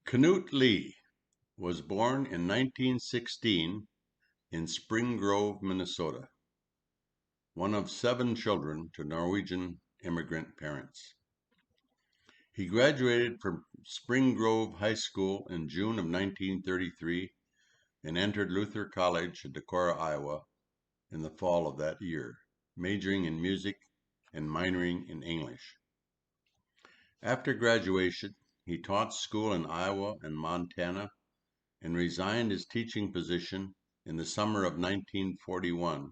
Knute Lee was born in 1916 in Spring Grove, Minnesota, one of 7 children to Norwegian immigrant parents. He graduated from Spring Grove High School in June of 1933 and entered Luther College in Decorah, Iowa in the fall of that year, majoring in music and minoring in English. After graduation, he taught school in Iowa and Montana and resigned his teaching position in the summer of 1941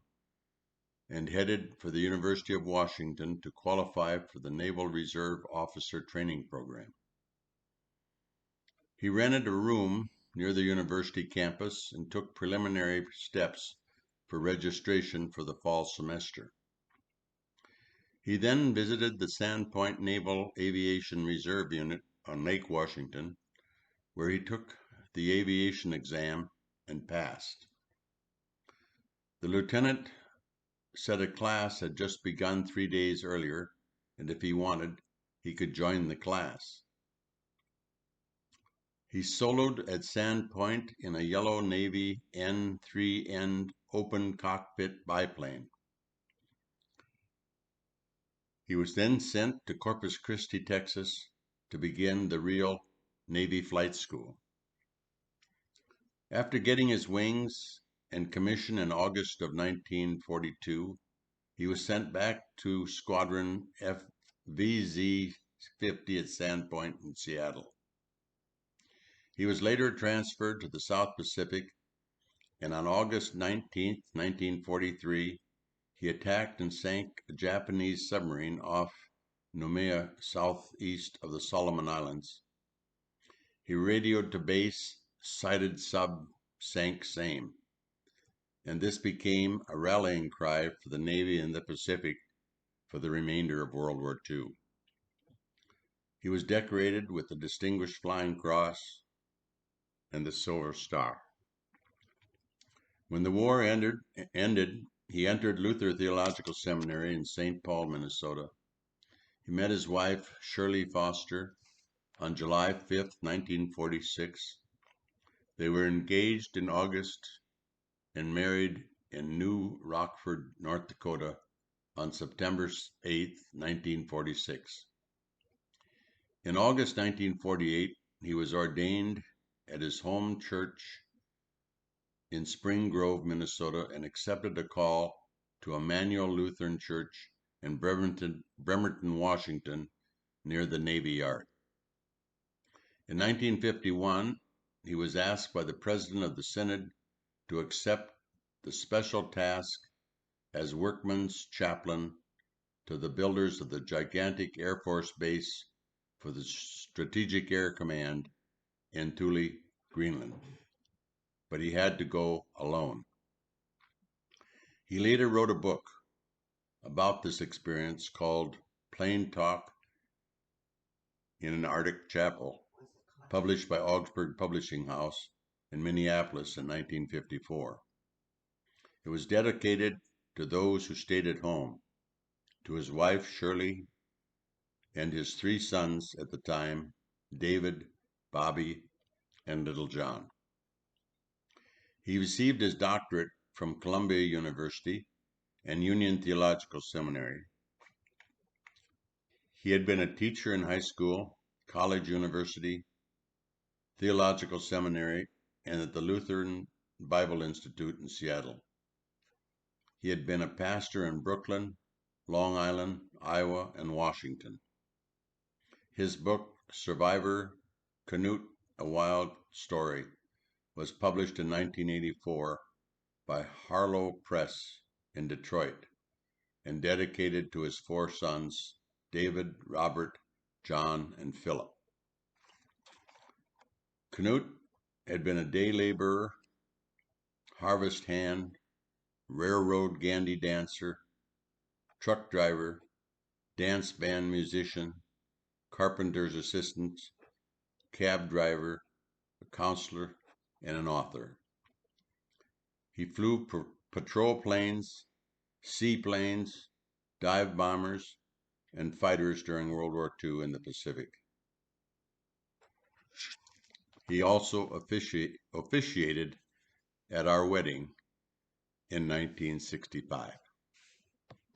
and headed for the University of Washington to qualify for the Naval Reserve Officer Training Program. He rented a room near the university campus and took preliminary steps for registration for the fall semester. He then visited the Sandpoint Naval Aviation Reserve Unit on Lake Washington, where he took the aviation exam and passed. The lieutenant said a class had just begun 3 days earlier, and if he wanted, he could join the class. He soloed at Sandpoint in a yellow Navy N3N open cockpit biplane. He was then sent to Corpus Christi, Texas, to begin the real Navy flight school. After getting his wings and commission in August of 1942, he was sent back to Squadron VZ-50 at Sandpoint in Seattle. He was later transferred to the South Pacific, and on August 19, 1943, he attacked and sank a Japanese submarine off Noumea, southeast of the Solomon Islands. He radioed to base, sighted sub, sank same, and this became a rallying cry for the Navy in the Pacific for the remainder of World War II. He was decorated with the Distinguished Flying Cross and the Silver Star. When the war ended, he entered Luther Theological Seminary in St. Paul, Minnesota. He met his wife, Shirley Foster, on July 5, 1946. They were engaged in August and married in New Rockford, North Dakota on September 8, 1946. In August 1948, he was ordained at his home church in Spring Grove, Minnesota, and accepted a call to Emmanuel Lutheran Church in Bremerton, Washington, near the Navy Yard. In 1951, he was asked by the President of the Synod to accept the special task as workman's chaplain to the builders of the gigantic Air Force base for the Strategic Air Command in Thule, Greenland. But he had to go alone. He later wrote a book about this experience called Plain Talk in an Arctic Chapel, published by Augsburg Publishing House in Minneapolis in 1954. It was dedicated to those who stayed at home, to his wife Shirley and his 3 sons at the time, David, Bobby, and Little John. He received his doctorate from Columbia University and Union Theological Seminary. He had been a teacher in high school, college, university, theological seminary, and at the Lutheran Bible Institute in Seattle. He had been a pastor in Brooklyn, Long Island, Iowa, and Washington. His book, Survivor, Knute, A Wild Story, was published in 1984 by Harlow Press in Detroit and dedicated to his 4 sons, David, Robert, John, and Philip. Knute had been a day laborer, harvest hand, railroad gandy dancer, truck driver, dance band musician, carpenter's assistant, cab driver, a counselor, and an author. He flew patrol planes, seaplanes, dive bombers, and fighters during World War II in the Pacific. He also officiated at our wedding in 1965.